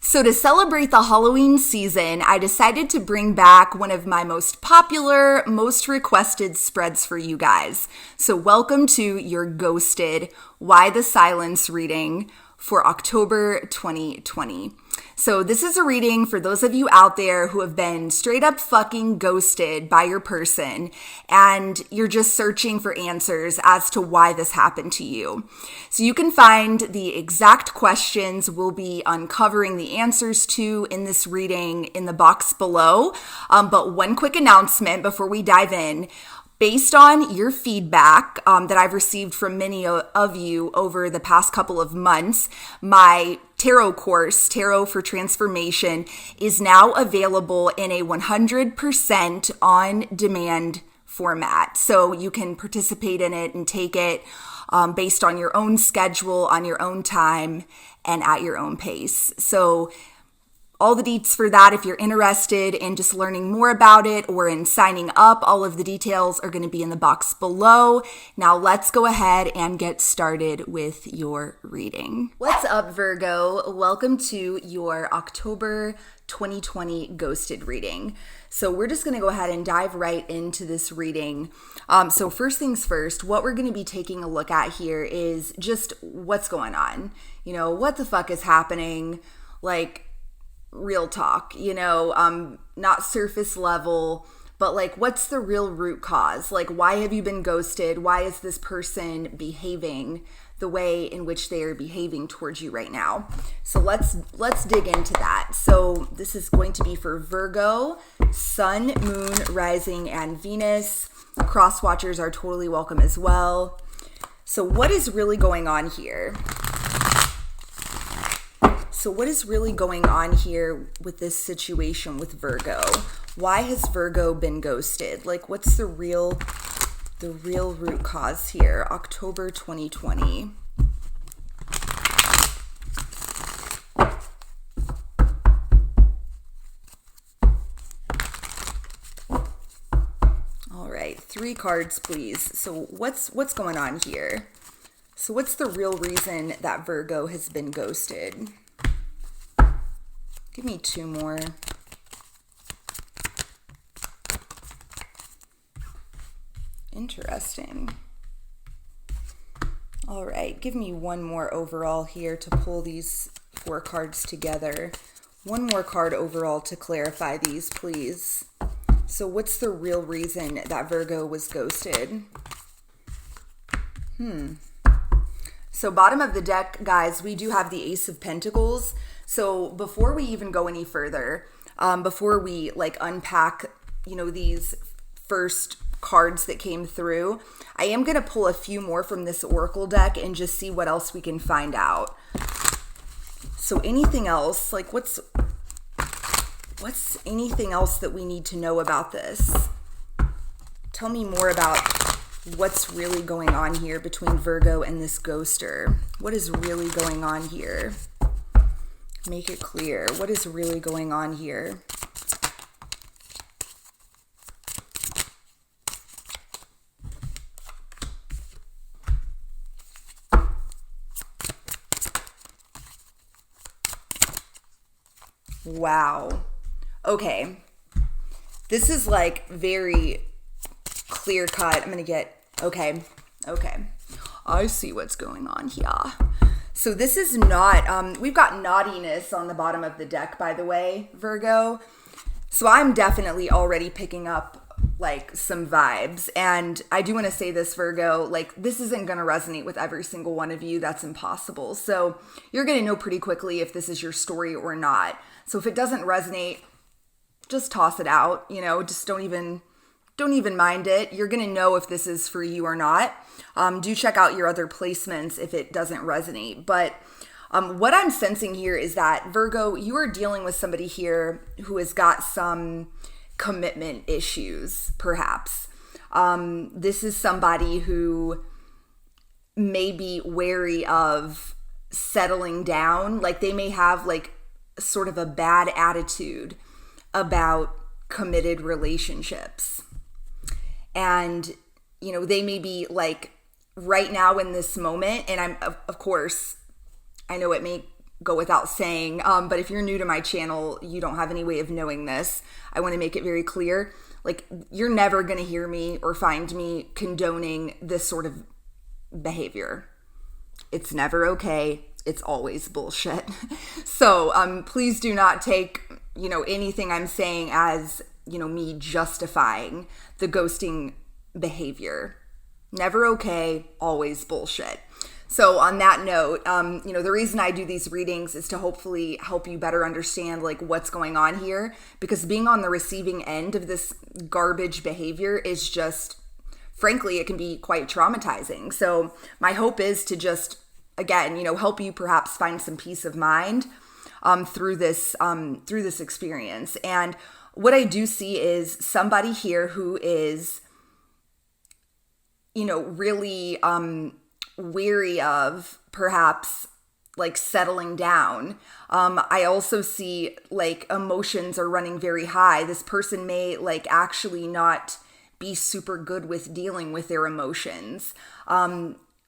So to celebrate the Halloween season, I decided to bring back one of my most popular, most requested spreads for you guys. So welcome to your Ghosted Why the Silence reading for October 2020. So this is a reading for those of you out there who have been straight up fucking ghosted by your person and you're just searching for answers as to why this happened to you. So you can find the exact questions we'll be uncovering the answers to in this reading in the box below. But one quick announcement before we dive in. Based on your feedback that I've received from many of you over the past couple of months, my tarot course, Tarot for Transformation, is now available in a 100% on-demand format. So you can participate in it and take it based on your own schedule, on your own time, and at your own pace. So all the deets for that, if you're interested in just learning more about it or in signing up, all of the details are going to be in the box below. Now let's go ahead and get started with your reading. What's up, Virgo? Welcome to your October 2020 Ghosted reading. So we're just going to go ahead and dive right into this reading. So first things first, what we're going to be taking a look at here is just what's going on. You know, what the fuck is happening? Like, real talk, not surface level, but like, what's the real root cause? Like, why have you been ghosted? Why is this person behaving the way in which they are behaving towards you right now? So let's dig into that. So this is going to be for Virgo, Sun, Moon, Rising, and Venus. Cross watchers are totally welcome as well. So what is really going on here? So what is really going on here with this situation with Virgo? Why has Virgo been ghosted? Like, what's the real root cause here? October 2020. All right, 3 cards, please. So what's going on here? So what's the real reason that Virgo has been ghosted? Give me 2 more. Interesting. All right, give me 1 more overall here to pull these 4 cards together. 1 more card overall to clarify these, please. So what's the real reason that Virgo was ghosted? So bottom of the deck, guys, we do have the Ace of Pentacles. So before we even go any further, before we unpack, these first cards that came through, I am going to pull a few more from this Oracle deck and just see what else we can find out. So anything else, what's anything else that we need to know about this? Tell me more about what's really going on here between Virgo and this ghoster. What is really going on here? Make it clear. What is really going on here? Wow. Okay. This is very clear cut. I'm going to get, okay. I see what's going on here. So this is not, we've got naughtiness on the bottom of the deck, by the way, Virgo. So I'm definitely already picking up some vibes. And I do want to say this, Virgo, this isn't going to resonate with every single one of you. That's impossible. So you're going to know pretty quickly if this is your story or not. So if it doesn't resonate, just toss it out, just don't even mind it. You're going to know if this is for you or not. Do check out your other placements if it doesn't resonate. But what I'm sensing here is that, Virgo, you are dealing with somebody here who has got some commitment issues, perhaps. This is somebody who may be wary of settling down. They may have sort of a bad attitude about committed relationships. And, they may be right now in this moment, and of course, I know it may go without saying. But if you're new to my channel, you don't have any way of knowing this. I want to make it very clear. Like, you're never going to hear me or find me condoning this sort of behavior. It's never okay. It's always bullshit. So please do not take, anything I'm saying as, me justifying the ghosting behavior. Never okay, always bullshit. So on that note, the reason I do these readings is to hopefully help you better understand like what's going on here, because being on the receiving end of this garbage behavior is just, frankly, it can be quite traumatizing. So my hope is to just, again, help you perhaps find some peace of mind through this experience. And what I do see is somebody here who is, really weary of perhaps like settling down. I also see like emotions are running very high. This person may like actually not be super good with dealing with their emotions.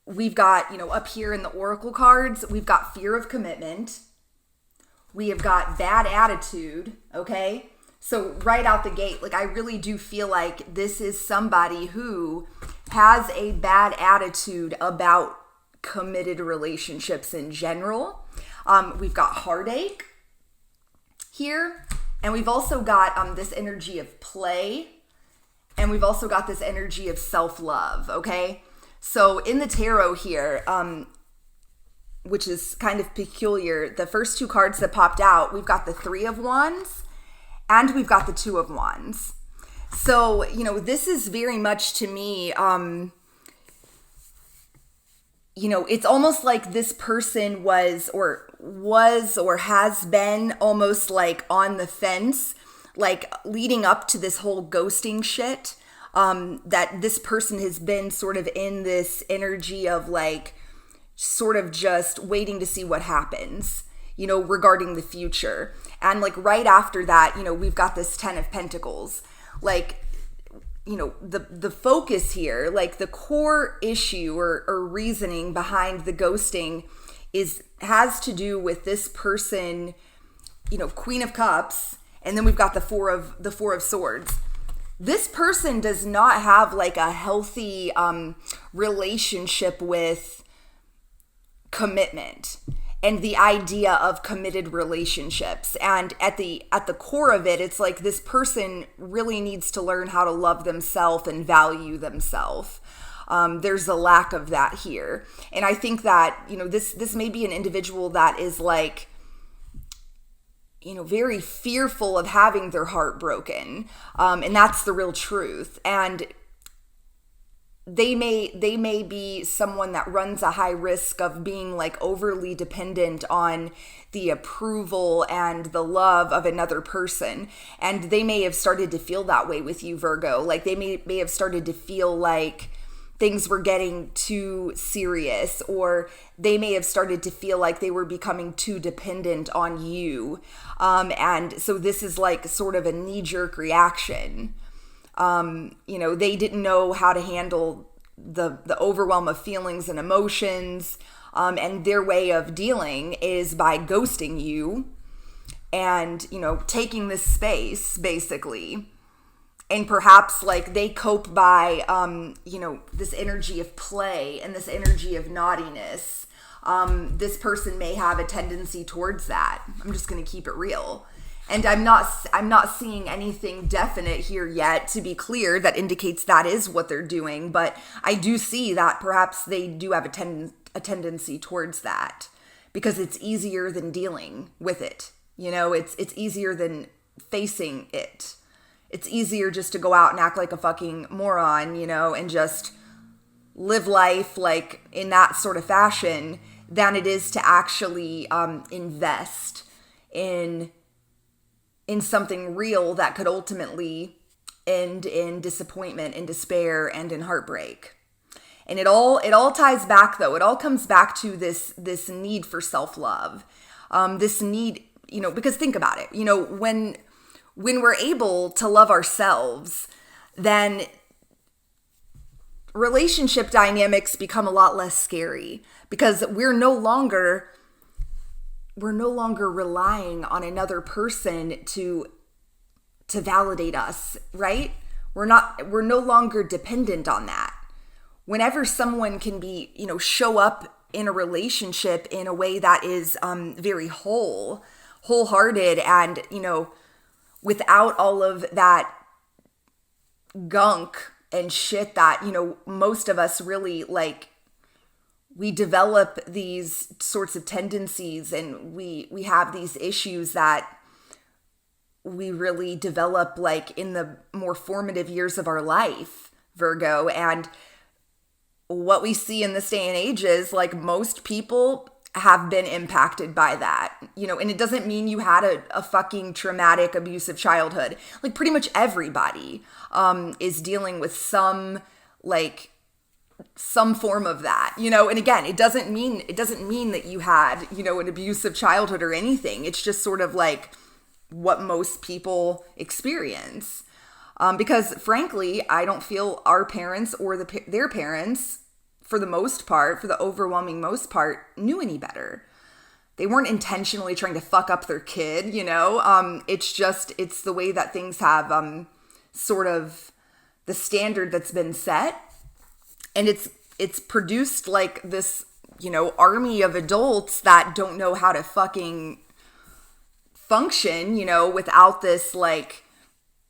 We've got, up here in the oracle cards, we've got fear of commitment. We have got bad attitude, okay? So right out the gate, like I really do feel like this is somebody who has a bad attitude about committed relationships in general. We've got heartache here, and we've also got this energy of play, and we've also got this energy of self-love, okay? So in the tarot here, which is kind of peculiar, the first two cards that popped out, we've got the Three of Wands and we've got the Two of Wands. So, this is very much to me, it's almost like this person was or has been almost like on the fence, like leading up to this whole ghosting shit, that this person has been sort of in this energy of like, sort of just waiting to see what happens, regarding the future. And like right after that, we've got this Ten of Pentacles. Like, the focus here, like the core issue or reasoning behind the ghosting has to do with this person, Queen of Cups, and then we've got the Four of Swords. This person does not have like a healthy relationship with commitment and the idea of committed relationships. And at the core of it, it's like this person really needs to learn how to love themselves and value themselves. There's a lack of that here. And I think that, this may be an individual that is like, very fearful of having their heart broken. And that's the real truth. And they may be someone that runs a high risk of being like overly dependent on the approval and the love of another person. And they may have started to feel that way with you, Virgo. Like they may have started to feel like things were getting too serious, or they may have started to feel like they were becoming too dependent on you. And so this is like sort of a knee-jerk reaction. They didn't know how to handle the overwhelm of feelings and emotions. And their way of dealing is by ghosting you and, taking this space basically. And perhaps like they cope by, this energy of play and this energy of naughtiness. This person may have a tendency towards that. I'm just going to keep it real. And I'm not seeing anything definite here yet, to be clear, that indicates that is what they're doing. But I do see that perhaps they do have a tendency towards that because it's easier than dealing with it. It's easier than facing it. It's easier just to go out and act like a fucking moron, and just live life like in that sort of fashion than it is to actually invest in something real that could ultimately end in disappointment and despair and in heartbreak. And it all ties back though. It all comes back to this need for self-love. This need, because think about it, when we're able to love ourselves, then relationship dynamics become a lot less scary because we're no longer we're no longer relying on another person to validate us, right? We're no longer dependent on that. Whenever someone can be, show up in a relationship in a way that is very wholehearted, and, without all of that gunk and shit that, most of us really like, we develop these sorts of tendencies, and we have these issues that we really develop like in the more formative years of our life, Virgo. And what we see in this day and age is like most people have been impacted by that, and it doesn't mean you had a fucking traumatic, abusive childhood. Like pretty much everybody is dealing with some form of that, and again, it doesn't mean that you had, an abusive childhood or anything. It's just sort of like what most people experience. Because frankly, I don't feel our parents or their parents, for the most part, for the overwhelming most part, knew any better. They weren't intentionally trying to fuck up their kid, it's the way that things have sort of the standard that's been set. And it's produced like this, army of adults that don't know how to fucking function, without this like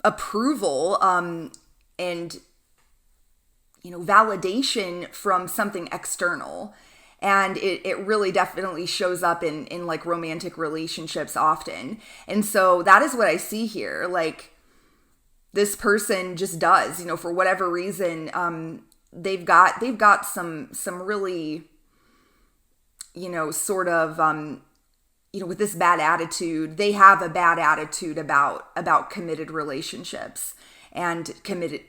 approval and validation from something external. And it really definitely shows up in like romantic relationships often. And so that is what I see here. Like this person just does, for whatever reason, they've got some really, sort of, with this bad attitude. They have a bad attitude about committed relationships and committed,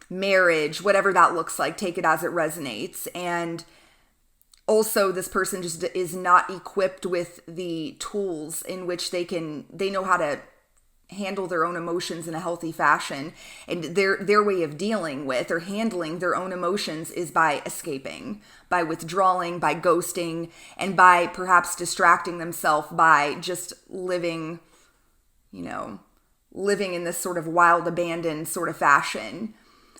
marriage, whatever that looks like. Take it as it resonates. And also this person just is not equipped with the tools in which they know how to handle their own emotions in a healthy fashion. And their way of dealing with or handling their own emotions is by escaping, by withdrawing, by ghosting, and by perhaps distracting themselves by just living in this sort of wild, abandoned sort of fashion,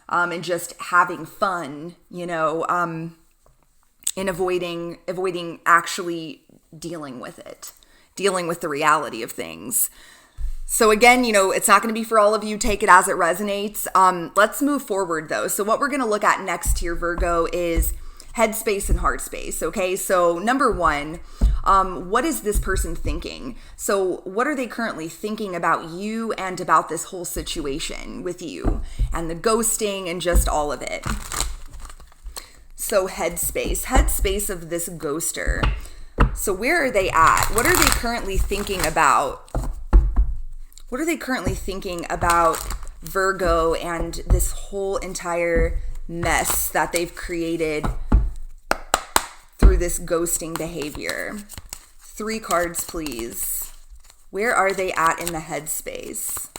and just having fun, and avoiding actually dealing with the reality of things. So again, it's not going to be for all of you. Take it as it resonates. Let's move forward though. So what we're going to look at next here, Virgo, is headspace and heart space. Okay. So number one, what is this person thinking? So what are they currently thinking about you and about this whole situation with you and the ghosting and just all of it? So headspace of this ghoster. So where are they at? What are they currently thinking about? What are they currently thinking about Virgo and this whole entire mess that they've created through this ghosting behavior? 3 cards, please. Where are they at in the headspace?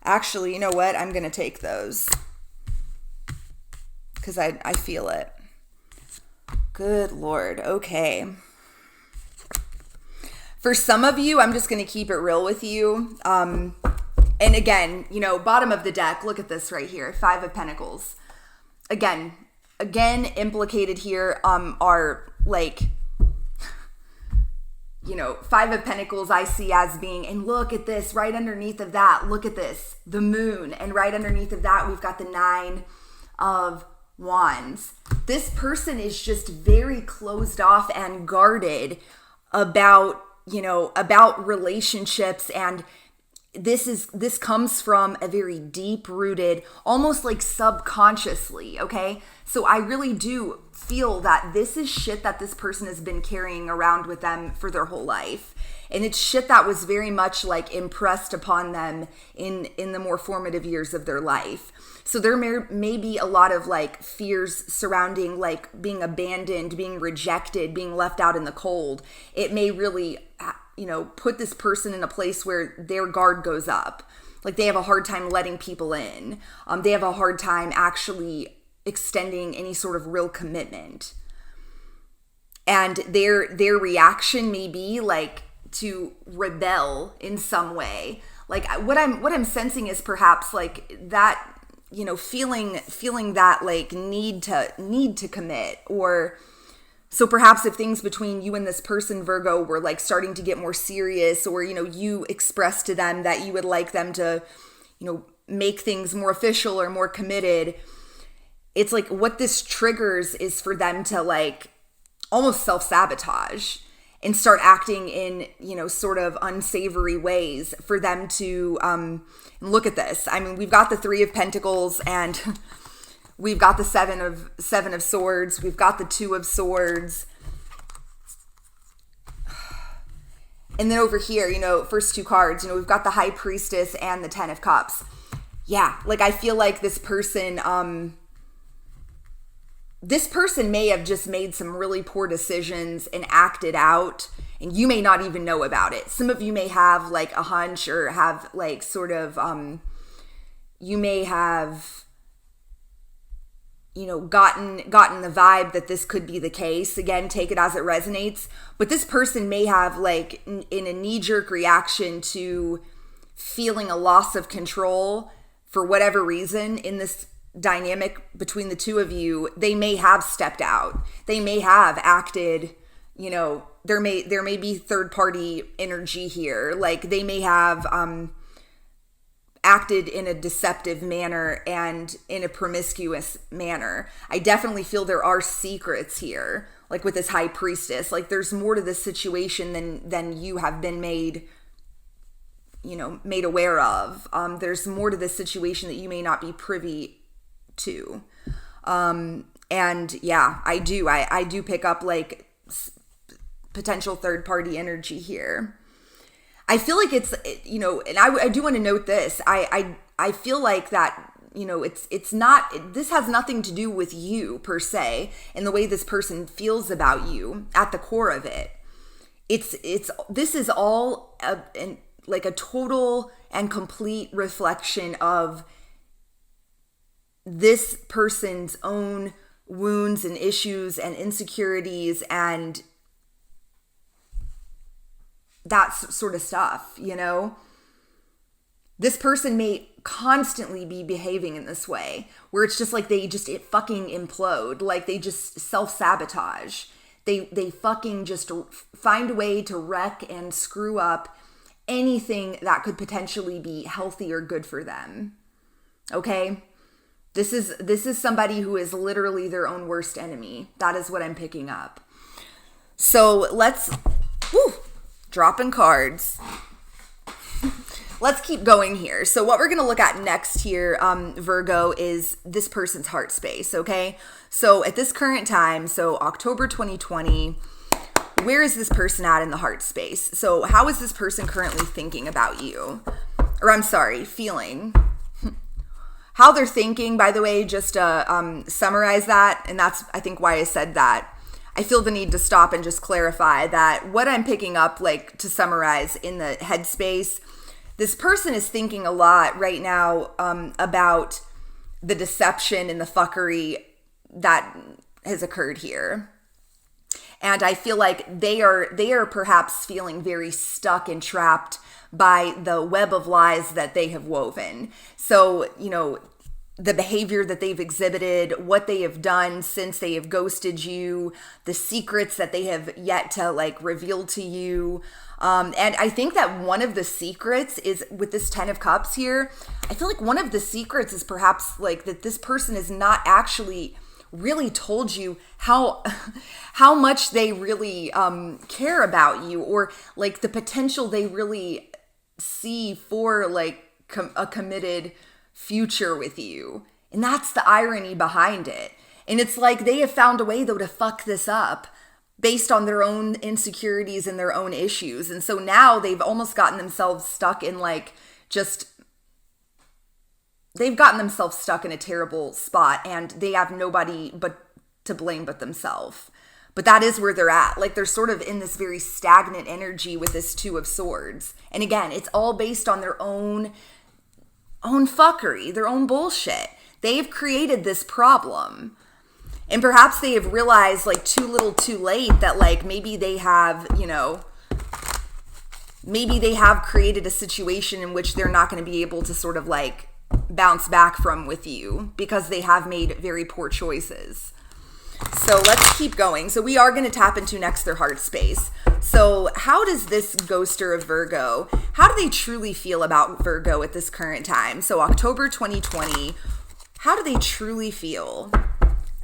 Actually, you know what? I'm going to take those because I feel it. Good Lord. Okay. For some of you, I'm just going to keep it real with you. And again, bottom of the deck, look at this right here. 5 of Pentacles. Again, implicated here are like, 5 of Pentacles I see as being, and look at this, right underneath of that, look at this, the moon. And right underneath of that, we've got the 9 of Wands. This person is just very closed off and guarded about relationships. And this comes from a very deep rooted, almost like subconsciously. Okay. So I really do feel that this is shit that this person has been carrying around with them for their whole life. And it's shit that was very much like impressed upon them in the more formative years of their life. So there may be a lot of like fears surrounding like being abandoned, being rejected, being left out in the cold. It may really, put this person in a place where their guard goes up. Like they have a hard time letting people in. They have a hard time actually extending any sort of real commitment. And their reaction may be like to rebel in some way. Like what I'm sensing is perhaps like that, feeling that like need to commit. Or so perhaps if things between you and this person, Virgo, were like starting to get more serious, or you expressed to them that you would like them to make things more official or more committed, it's like what this triggers is for them to like almost self-sabotage and start acting in, sort of unsavory ways for them to, look at this. I mean, we've got the 3 of Pentacles and we've got the 7 of Swords. We've got the 2 of Swords. And then over here, first 2 cards, we've got the High Priestess and the 10 of Cups. Yeah, like I feel like this person may have just made some really poor decisions and acted out, and you may not even know about it. Some of you may have like a hunch or have like sort of, you may have, gotten the vibe that this could be the case. Again, take it as it resonates. But this person may have like in a knee-jerk reaction to feeling a loss of control for whatever reason in this dynamic between the 2 of you, they may have stepped out. They may have acted, there may be third party energy here. Like they may have acted in a deceptive manner and in a promiscuous manner. I definitely feel there are secrets here, like with this High Priestess. Like there's more to this situation than you have been made aware of. There's more to this situation that you may not be privy to. And yeah, I do pick up like potential third party energy here. I feel like it's, and I do want to note this. I feel like that, it's not, this has nothing to do with you per se and the way this person feels about you at the core of it. This is all like a total and complete reflection of this person's own wounds and issues and insecurities and that sort of stuff, This person may constantly be behaving in this way where it's just like it fucking implode. Like they just self-sabotage. They fucking just find a way to wreck and screw up anything that could potentially be healthy or good for them. Okay? This is somebody who is literally their own worst enemy. That is what I'm picking up. So let's, dropping cards. Let's keep going here. So what we're going to look at next here, Virgo, is this person's heart space, okay? So at this current time, so October 2020, where is this person at in the heart space? So how is this person currently thinking about you? Or I'm sorry, feeling. How they're thinking, by the way, just to summarize that, and that's, I think, why I said that. I feel the need to stop and just clarify that what I'm picking up, like, to summarize in the headspace, this person is thinking a lot right now about the deception and the fuckery that has occurred here. And I feel like they are perhaps feeling very stuck and trapped by the web of lies that they have woven. So, the behavior that they've exhibited, what they have done since they have ghosted you, the secrets that they have yet to like reveal to you. And I think that one of the secrets is with this 10 of Cups here. I feel like one of the secrets is perhaps like that this person is not actually really told you how much they really care about you, or like the potential they really see for like a committed future with you. And that's the irony behind it. And it's like they have found a way though to fuck this up based on their own insecurities and their own issues. And so now they've almost gotten themselves stuck in they've gotten themselves stuck in a terrible spot, and they have nobody but to blame but themselves. But that is where they're at. Like, they're sort of in this very stagnant energy with this Two of Swords. And again, it's all based on their own fuckery, their own bullshit. They've created this problem. And perhaps they have realized, like, too little too late that, like, maybe they have, maybe they have created a situation in which they're not going to be able to sort of, like, bounce back from with you because they have made very poor choices. So let's keep going. So we are going to tap into next their heart space. So how does this ghoster of Virgo, how do they truly feel about Virgo at this current time? So October 2020, how do they truly feel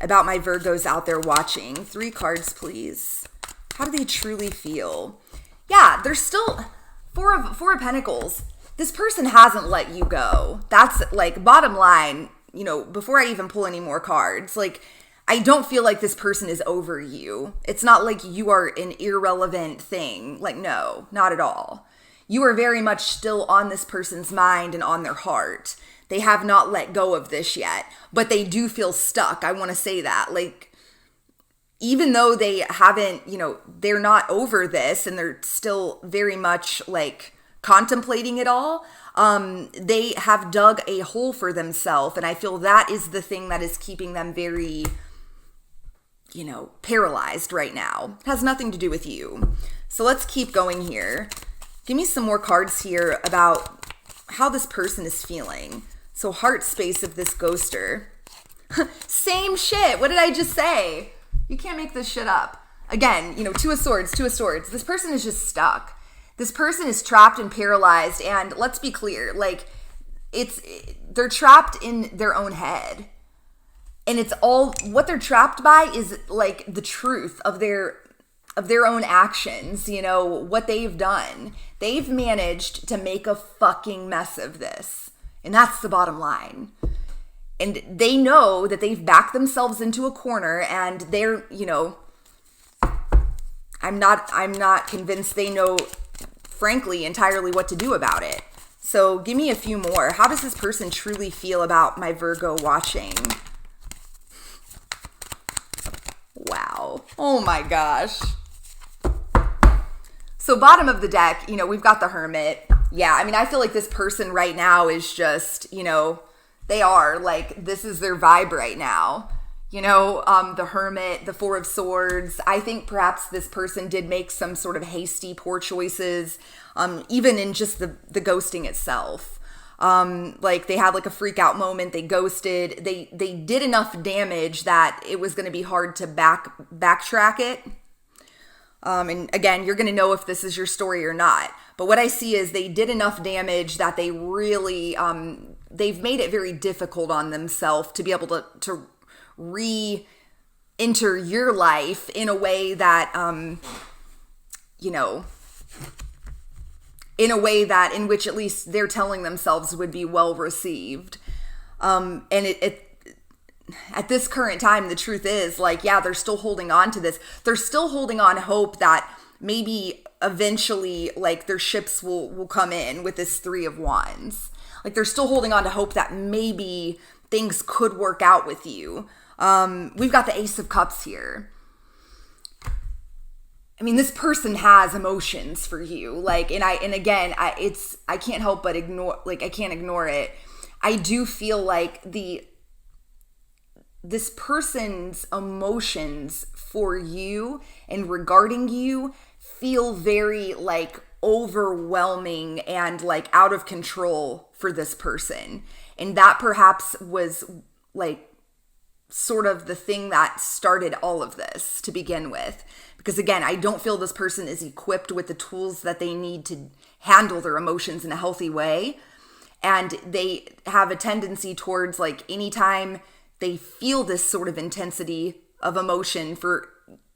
about my Virgos out there watching? 3 cards, please. How do they truly feel? Yeah, they're still Four of Pentacles. This person hasn't let you go. That's like bottom line, before I even pull any more cards, like, I don't feel like this person is over you. It's not like you are an irrelevant thing. Like, no, not at all. You are very much still on this person's mind and on their heart. They have not let go of this yet, but they do feel stuck. I want to say that. Like, even though they haven't, they're not over this and they're still very much like contemplating it all, they have dug a hole for themselves. And I feel that is the thing that is keeping them very, paralyzed right now. It has nothing to do with you. So let's keep going here. Give me some more cards here about how this person is feeling. So heart space of this ghoster. Same shit. What did I just say? You can't make this shit up. Again, Two of Swords. This person is just stuck. This person is trapped and paralyzed. And let's be clear, like, they're trapped in their own head. And it's all, what they're trapped by is like the truth of their own actions, what they've done. They've managed to make a fucking mess of this. And that's the bottom line. And they know that they've backed themselves into a corner, and they're, I'm not convinced they know, frankly, entirely what to do about it. So give me a few more. How does this person truly feel about my Virgo watching? Wow. Oh my gosh. So bottom of the deck, we've got the Hermit. Yeah, I mean, I feel like this person right now is just, they are like, this is their vibe right now. The Hermit, the Four of Swords. I think perhaps this person did make some sort of hasty, poor choices, even in just the ghosting itself. Like, they had like a freak out moment. They ghosted. They did enough damage that it was going to be hard to backtrack it. And again, you're going to know if this is your story or not. But what I see is they did enough damage that they really, they've made it very difficult on themselves to be able to re-enter your life in a way that, in which at least they're telling themselves would be well received. And at this current time, the truth is, like, yeah, they're still holding on to this. They're still holding on hope that maybe eventually, like, their ships will come in with this Three of Wands. Like, they're still holding on to hope that maybe things could work out with you. We've got the Ace of Cups here. I mean, this person has emotions for you. Like, I can't help but ignore, like, I can't ignore it. I do feel like this person's emotions for you and regarding you feel very, like, overwhelming and, like, out of control for this person. And that perhaps was, like, sort of the thing that started all of this to begin with. Because again, I don't feel this person is equipped with the tools that they need to handle their emotions in a healthy way. And they have a tendency towards, like, anytime they feel this sort of intensity of emotion for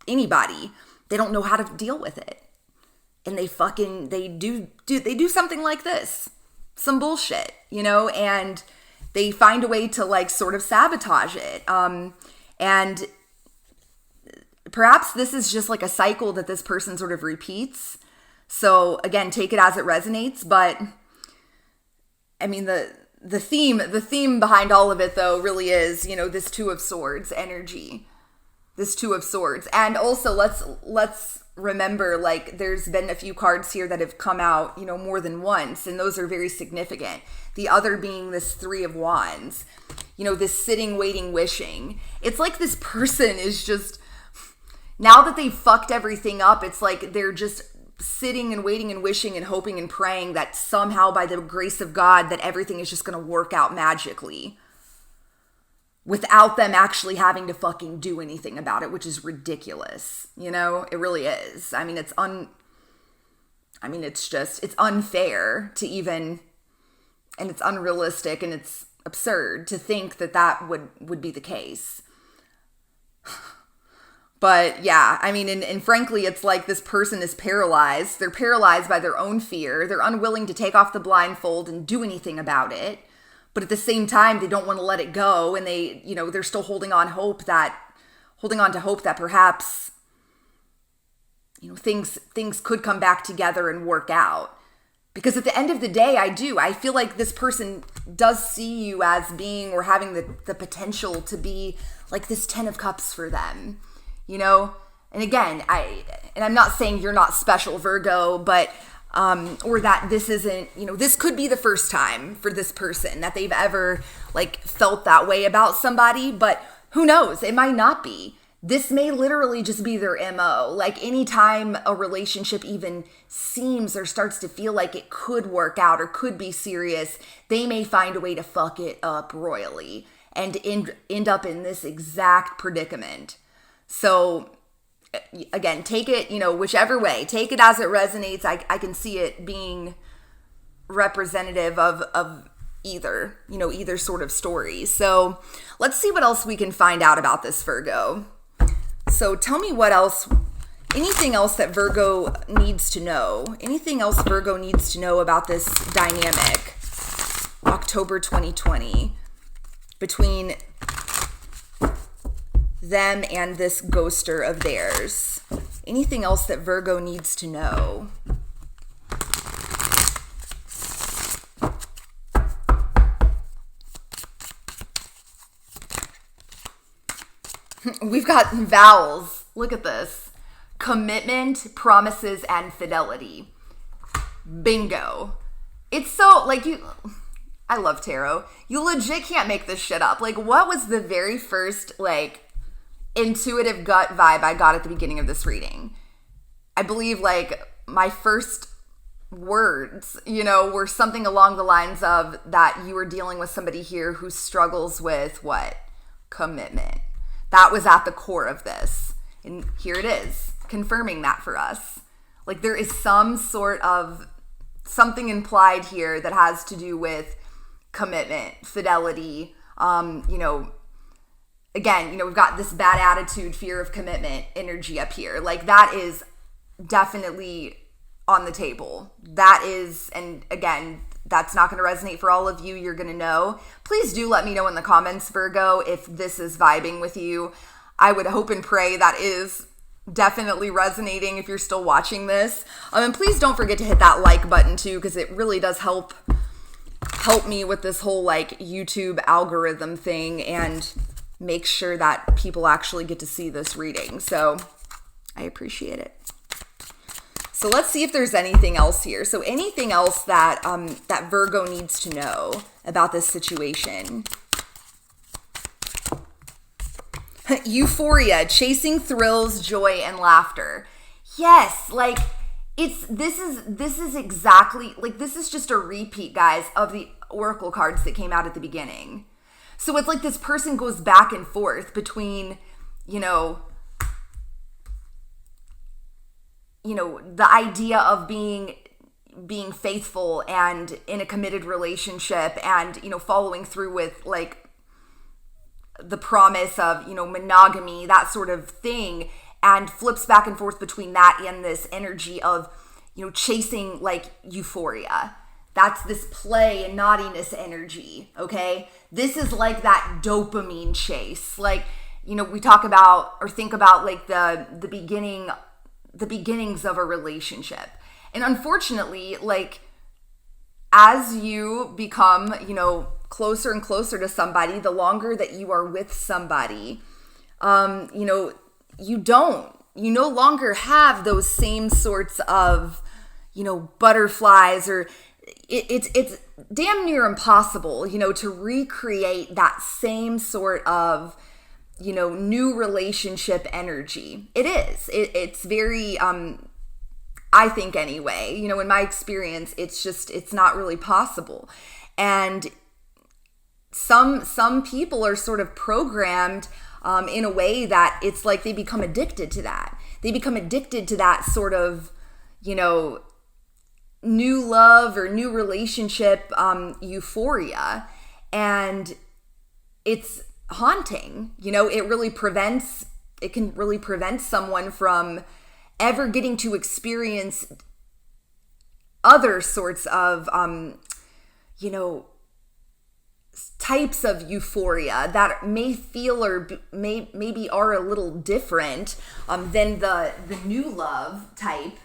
anybody, they don't know how to deal with it. And they do something like this, some bullshit, and they find a way to, like, sort of sabotage it. And perhaps this is just like a cycle that this person sort of repeats. So again, take it as it resonates. But I mean, the theme behind all of it though really is, this Two of Swords energy, this Two of Swords. And also let's remember, like, there's been a few cards here that have come out, more than once, and those are very significant. The other being this Three of Wands, this sitting, waiting, wishing. It's like this person is just, now that they've fucked everything up, it's like they're just sitting and waiting and wishing and hoping and praying that somehow by the grace of God that everything is just going to work out magically without them actually having to fucking do anything about it, which is ridiculous. It really is. I mean, it's unfair to even, and it's unrealistic, and it's absurd to think that would be the case. But yeah, I mean, and frankly, it's like this person is paralyzed. They're paralyzed by their own fear. They're unwilling to take off the blindfold and do anything about it. But at the same time, they don't want to let it go. And they're still holding on to hope that perhaps, things could come back together and work out. Because at the end of the day, I feel like this person does see you as being, or having the potential to be like this 10 of Cups for them. And again, I'm not saying you're not special, Virgo, but, or that this isn't, this could be the first time for this person that they've ever like felt that way about somebody, but who knows? It might not be. This may literally just be their MO. Like anytime a relationship even seems or starts to feel like it could work out or could be serious, they may find a way to fuck it up royally and end up in this exact predicament. So again, take it, whichever way, take it as it resonates. I can see it being representative of either sort of story. So let's see what else we can find out about this Virgo. So tell me anything else that Virgo needs to know. Anything else Virgo needs to know about this dynamic, October 2020, between them and this ghoster of theirs. Anything else that Virgo needs to know? We've got vowels. Look at this. Commitment, promises, and fidelity. Bingo. It's so, like, I love tarot. You legit can't make this shit up. Like, what was the very first, like, intuitive gut vibe I got at the beginning of this reading? I believe, like, my first words, were something along the lines of that you were dealing with somebody here who struggles with what? Commitment. That was at the core of this. And here it is, confirming that for us. Like, there is some sort of something implied here that has to do with commitment, fidelity. Again, we've got this bad attitude, fear of commitment energy up here. Like, that is definitely on the table. That is, and again, that's not going to resonate for all of you. You're going to know. Please do let me know in the comments, Virgo, if this is vibing with you. I would hope and pray that is definitely resonating if you're still watching this. And please don't forget to hit that like button too, because it really does help me with this whole like YouTube algorithm thing and make sure that people actually get to see this reading. So I appreciate it. So let's see if there's anything else here. So anything else that that Virgo needs to know about this situation. Euphoria, chasing thrills, joy, and laughter. Yes, like this is exactly, like, this is just a repeat, guys, of the oracle cards that came out at the beginning. So it's like this person goes back and forth between, the idea of being faithful and in a committed relationship and, following through with like the promise of, monogamy, that sort of thing, and flips back and forth between that and this energy of, chasing like euphoria. That's this play and naughtiness energy, okay? This is like that dopamine chase. Like, we talk about or think about like the beginnings of a relationship. And unfortunately, like as you become, closer and closer to somebody, the longer that you are with somebody, you no longer have those same sorts of, butterflies, or it's damn near impossible, to recreate that same sort of, new relationship energy. It is. It's very, I think anyway, in my experience, it's not really possible. And some people are sort of programmed in a way that it's like they become addicted to that. They become addicted to that sort of, new love or new relationship euphoria. And it's haunting. It can really prevent someone from ever getting to experience other sorts of, types of euphoria that may feel or maybe are a little different than the new love type,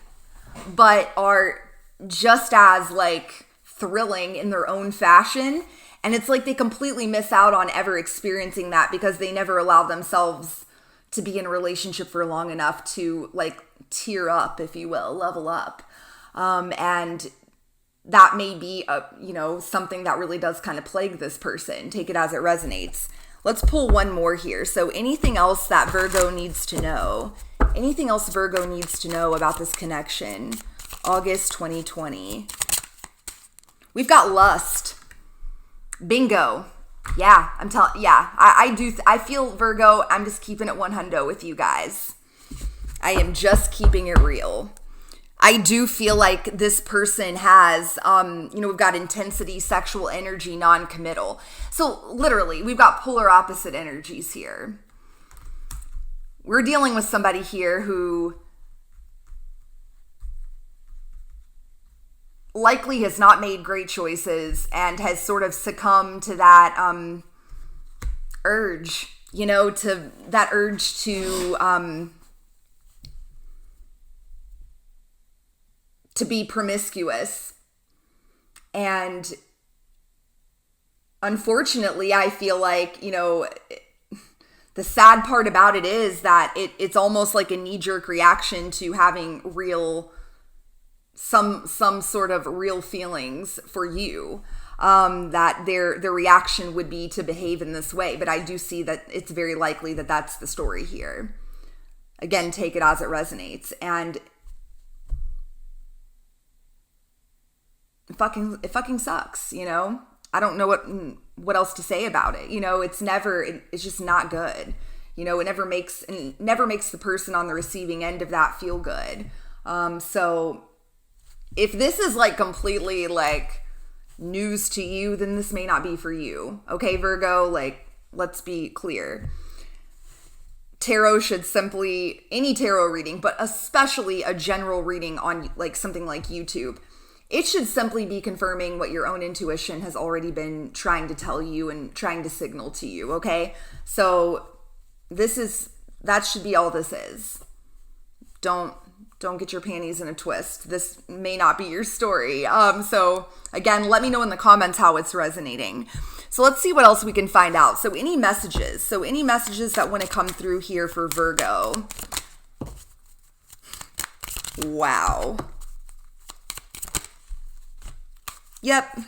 but are just as like thrilling in their own fashion. And it's like they completely miss out on ever experiencing that because they never allow themselves to be in a relationship for long enough to like tear up, if you will, level up. And that may be something that really does kind of plague this person. Take it as it resonates. Let's pull one more here. So anything else that Virgo needs to know? Anything else Virgo needs to know about this connection? August 2020. We've got lust. Bingo. Yeah, I feel Virgo. I'm just keeping it 100 with you guys. I am just keeping it real. I do feel like this person has, we've got intensity, sexual energy, non-committal. So literally, we've got polar opposite energies here. We're dealing with somebody here who likely has not made great choices and has sort of succumbed to that urge, to that urge to be promiscuous. And unfortunately, I feel like, the sad part about it is that it's almost like a knee-jerk reaction to having some sort of real feelings for you, that their reaction would be to behave in this way. But I do see that it's very likely that that's the story here. Again, take it as it resonates. And it fucking sucks, I don't know what else to say about it. It's just not good. It never makes the person on the receiving end of that feel good. So if this is like completely like news to you, then this may not be for you. Okay, Virgo, like, let's be clear. Tarot should simply, any tarot reading, but especially a general reading on like something like YouTube, it should simply be confirming what your own intuition has already been trying to tell you and trying to signal to you, okay? So that should be all this is. Don't get your panties in a twist. This may not be your story. So again, let me know in the comments how it's resonating. So let's see what else we can find out. So any messages that want to come through here for Virgo. Wow. Yep.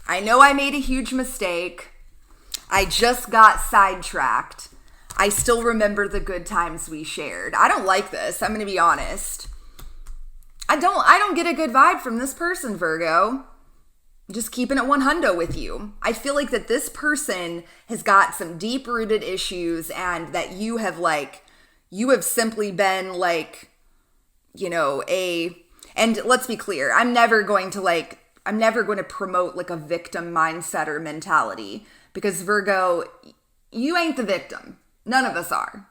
I know I made a huge mistake. I just got sidetracked. I still remember the good times we shared. I don't like this. I'm going to be honest. I don't get a good vibe from this person, Virgo. Just keeping it 100 with you. I feel like that this person has got some deep-rooted issues and that you have simply been like, and let's be clear, I'm never going to promote like a victim mindset or mentality, because Virgo, you ain't the victim. None of us are,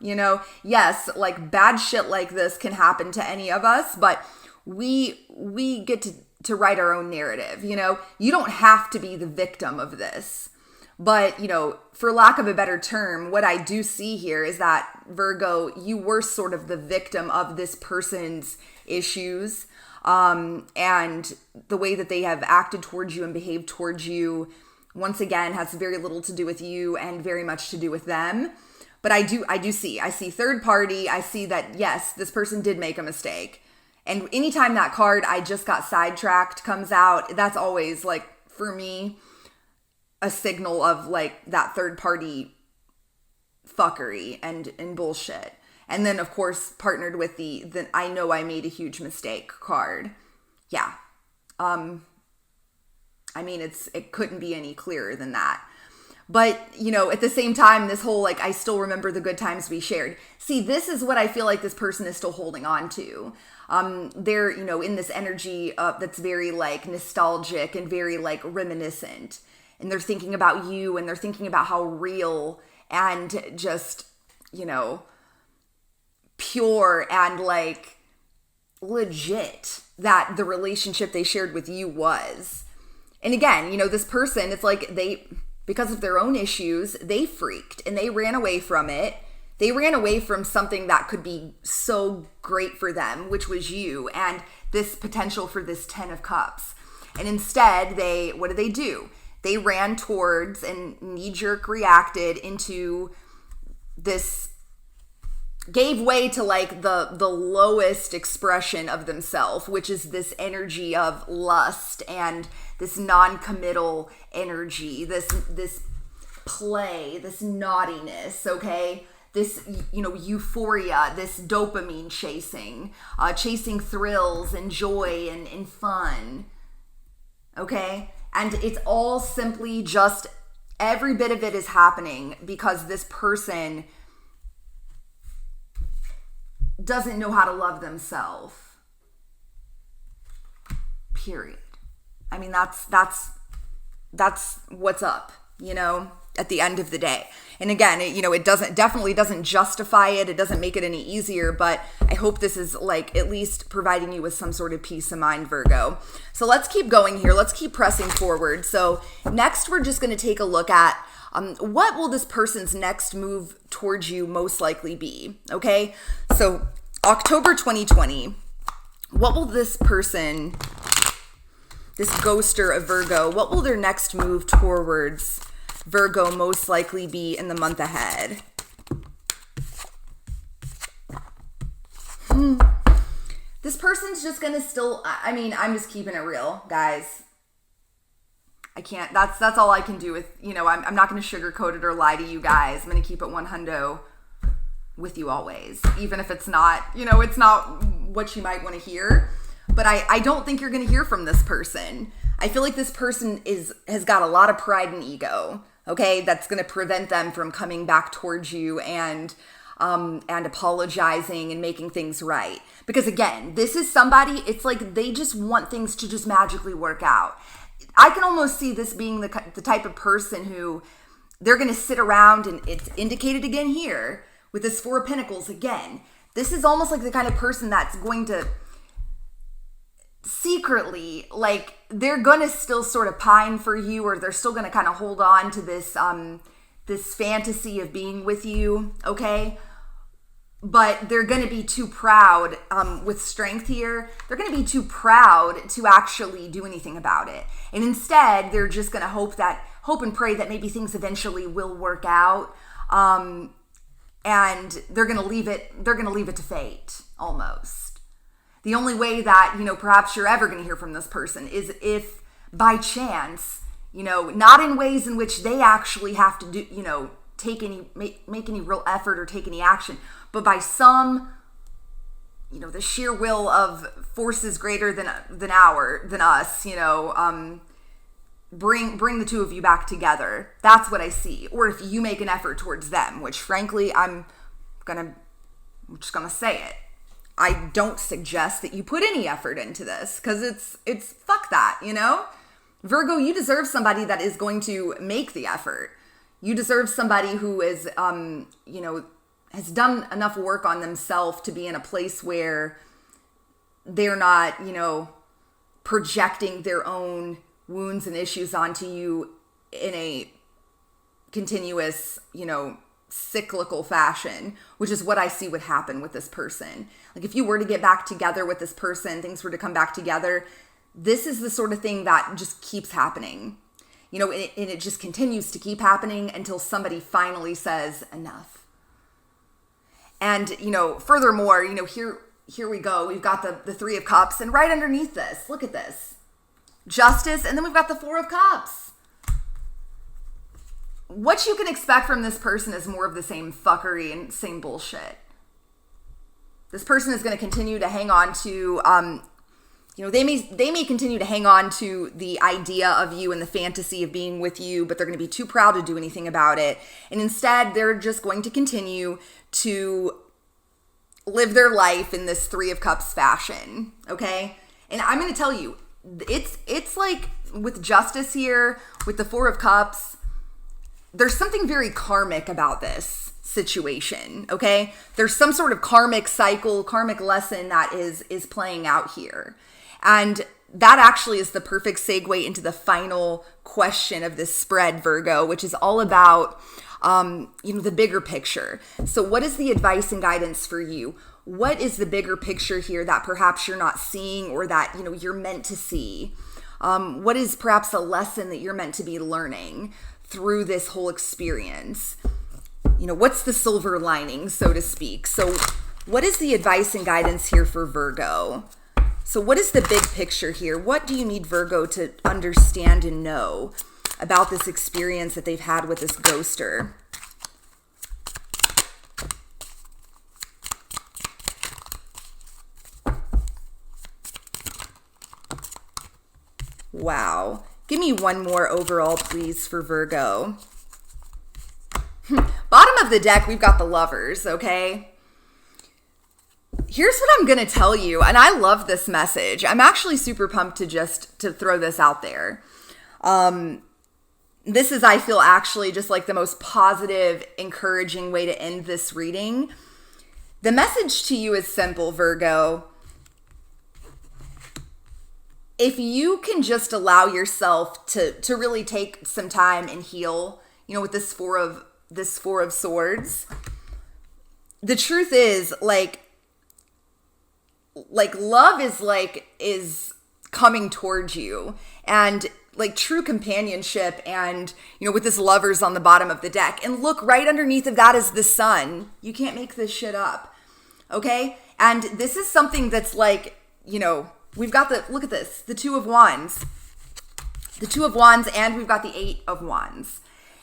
Yes, like bad shit like this can happen to any of us, but we get to write our own narrative, You don't have to be the victim of this. But, for lack of a better term, what I do see here is that, Virgo, you were sort of the victim of this person's issues. And the way that they have acted towards you and behaved towards you, once again, has very little to do with you and very much to do with them. But I see third party. I see that, yes, this person did make a mistake. And anytime that card, I just got sidetracked, comes out, that's always, like, for me, a signal of, like, that third party fuckery and bullshit. And then, of course, partnered with the I know I made a huge mistake card. Yeah. It couldn't be any clearer than that. But, at the same time, this whole, like, I still remember the good times we shared. See, this is what I feel like this person is still holding on to. They're, in this energy that's very, like, nostalgic and very, like, reminiscent. And they're thinking about you, and they're thinking about how real and just, pure and, like, legit that the relationship they shared with you was. And again, this person, it's like because of their own issues, they freaked and they ran away from it. They ran away from something that could be so great for them, which was you and this potential for this 10 of Cups. And instead, what do? They ran towards and knee-jerk reacted into this, gave way to, like, the lowest expression of themselves, which is this energy of lust and this non-committal energy, this play, this naughtiness, okay? This, euphoria, this dopamine chasing thrills and joy and fun, okay? And it's all simply just, every bit of it is happening because this person doesn't know how to love themselves. Period. I mean, that's what's up, at the end of the day. And again, it definitely doesn't justify it. It doesn't make it any easier, but I hope this is, like, at least providing you with some sort of peace of mind, Virgo. So let's keep going here. Let's keep pressing forward. So next, we're just going to take a look at what will this person's next move towards you most likely be, okay? So October 2020, what will this person, this ghoster of Virgo, what will their next move towards Virgo most likely be in the month ahead? This person's just gonna still, I'm just keeping it real, guys. I can't, that's all I can do with, I'm not gonna sugarcoat it or lie to you guys. I'm gonna keep it 100 with you always, even if it's not, it's not what you might want to hear. But I don't think you're going to hear from this person. I feel like this person has got a lot of pride and ego, okay? That's going to prevent them from coming back towards you and apologizing and making things right. Because again, this is somebody, it's like they just want things to just magically work out. I can almost see this being the type of person who they're going to sit around, and it's indicated again here with this Four of Pentacles again. This is almost like the kind of person that's going to secretly, like, they're gonna still sort of pine for you, or they're still gonna kind of hold on to this this fantasy of being with you, okay? But they're gonna be too proud, with strength here, they're gonna be too proud to actually do anything about it. And instead, they're just gonna hope and pray that maybe things eventually will work out. And they're gonna leave it to fate, almost. The only way that, perhaps you're ever going to hear from this person is if by chance, not in ways in which they actually have to do, make any real effort or take any action, but by some, the sheer will of forces greater than us, bring the two of you back together. That's what I see. Or if you make an effort towards them, which frankly, I'm just going to say it. I don't suggest that you put any effort into this, because it's fuck that, Virgo, you deserve somebody that is going to make the effort. You deserve somebody who is, has done enough work on themselves to be in a place where they're not, projecting their own wounds and issues onto you in a continuous, cyclical fashion, which is what I see would happen with this person. Like if you were to get back together with this person, things were to come back together, this is the sort of thing that just keeps happening. And it just continues to keep happening until somebody finally says enough. And, furthermore, here we go. We've got the Three of Cups, and right underneath this, look at this. Justice, and then we've got the Four of Cups. What you can expect from this person is more of the same fuckery and same bullshit. This person is going to continue to hang on to, they may continue to hang on to the idea of you and the fantasy of being with you, but they're going to be too proud to do anything about it. And instead, they're just going to continue to live their life in this Three of Cups fashion, okay? And I'm going to tell you, it's like with Justice here, with the Four of Cups, there's something very karmic about this situation, okay? There's some sort of karmic cycle, karmic lesson that is playing out here. And that actually is the perfect segue into the final question of this spread, Virgo, which is all about, the bigger picture. So what is the advice and guidance for you? What is the bigger picture here that perhaps you're not seeing or that, you're meant to see? What is perhaps a lesson that you're meant to be learning through this whole experience? What's the silver lining, so to speak? So what is the advice and guidance here for Virgo? So what is the big picture here? What do you need Virgo to understand and know about this experience that they've had with this ghoster? Wow. Give me one more overall, please, for Virgo. Bottom of the deck, we've got the Lovers, okay? Here's what I'm going to tell you, and I love this message. I'm actually super pumped to throw this out there. This is, I feel, actually just like the most positive, encouraging way to end this reading. The message to you is simple, Virgo. If you can just allow yourself to really take some time and heal, with this four of Swords, the truth is like love is coming towards you, and like true companionship, and with this Lovers on the bottom of the deck, and look, right underneath of that is the Sun. You can't make this shit up, okay? And this is something that's like, we've got look at this, the Two of Wands. The Two of Wands, and we've got the Eight of Wands.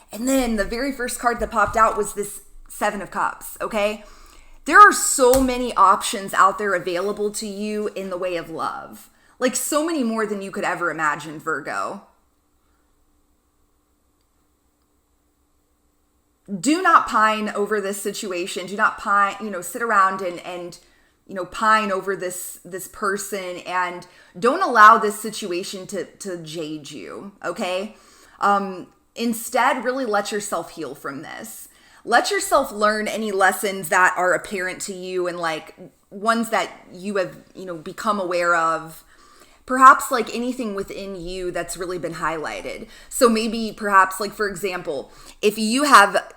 And then the very first card that popped out was this Seven of Cups, okay? There are so many options out there available to you in the way of love. Like so many more than you could ever imagine, Virgo. Do not pine over this situation. Do not pine, sit around and pine over this person, and don't allow this situation to jade you, okay? Instead, really let yourself heal from this. Let yourself learn any lessons that are apparent to you, and like ones that you have, become aware of. Perhaps like anything within you that's really been highlighted. So maybe perhaps like, for example, if you have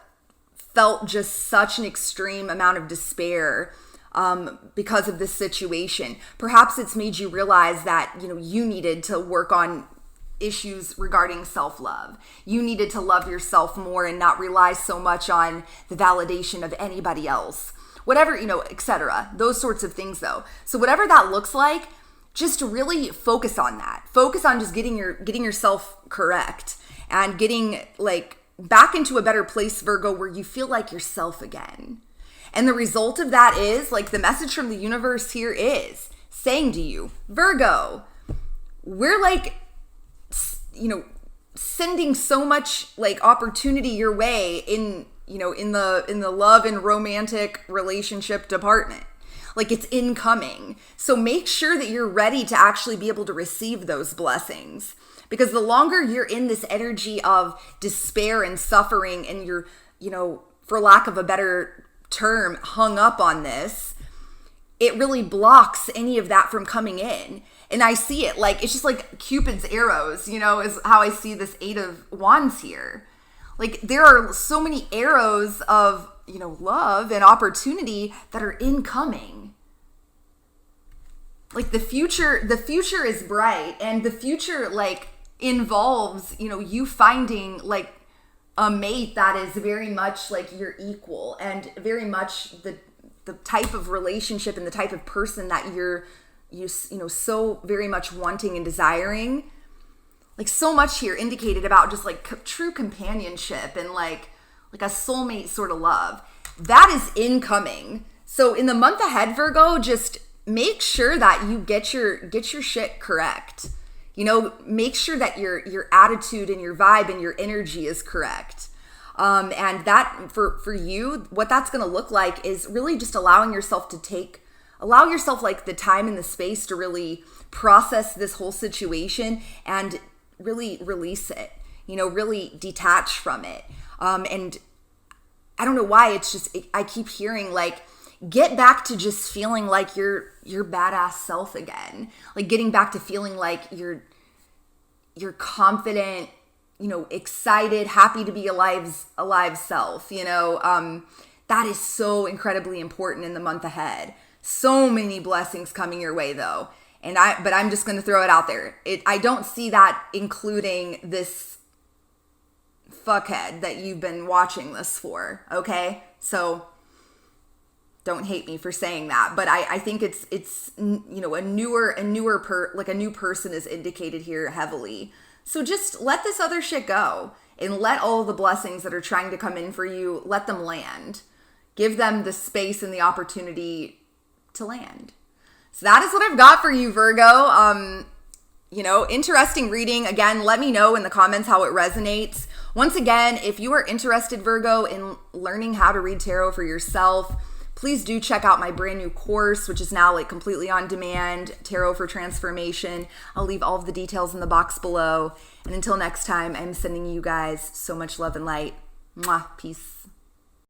felt just such an extreme amount of despair because of this situation, perhaps it's made you realize that, you needed to work on issues regarding self-love. You needed to love yourself more and not rely so much on the validation of anybody else. Whatever, etc. Those sorts of things though. So whatever that looks like, just really focus on that. Focus on just getting yourself correct and getting like back into a better place, Virgo, where you feel like yourself again. And the result of that is like the message from the universe here is saying to you, Virgo, we're like, sending so much like opportunity your way in the love and romantic relationship department. Like it's incoming. So make sure that you're ready to actually be able to receive those blessings. Because the longer you're in this energy of despair and suffering, and you're, for lack of a better term, hung up on this, it really blocks any of that from coming in. And I see it like, it's just like Cupid's arrows, is how I see this Eight of Wands here. Like there are so many arrows of, love and opportunity that are incoming. Like the future is bright, and the future like involves, you finding like a mate that is very much like your equal, and very much the type of relationship and the type of person that you're so very much wanting and desiring. Like so much here indicated about just like true companionship and like a soulmate sort of love. That is incoming. So in the month ahead, Virgo, just make sure that you get your shit correct. Make sure that your attitude and your vibe and your energy is correct. And that for you, what that's going to look like is really just allow yourself like the time and the space to really process this whole situation and really release it, really detach from it. And I don't know why, it's just, I keep hearing like, get back to just feeling like your badass self again. Like getting back to feeling like you're confident, excited, happy to be alive self, that is so incredibly important in the month ahead. So many blessings coming your way though. But I'm just going to throw it out there. I don't see that including this fuckhead that you've been watching this for. Okay. So don't hate me for saying that, but I think it's a new person is indicated here heavily. So just let this other shit go and let all the blessings that are trying to come in for you, let them land. Give them the space and the opportunity to land. So that is what I've got for you, Virgo. Interesting reading. Again, let me know in the comments how it resonates. Once again, if you are interested, Virgo, in learning how to read tarot for yourself, please do check out my brand new course, which is now like completely on demand, Tarot for Transformation. I'll leave all of the details in the box below. And until next time, I'm sending you guys so much love and light. Mwah. Peace.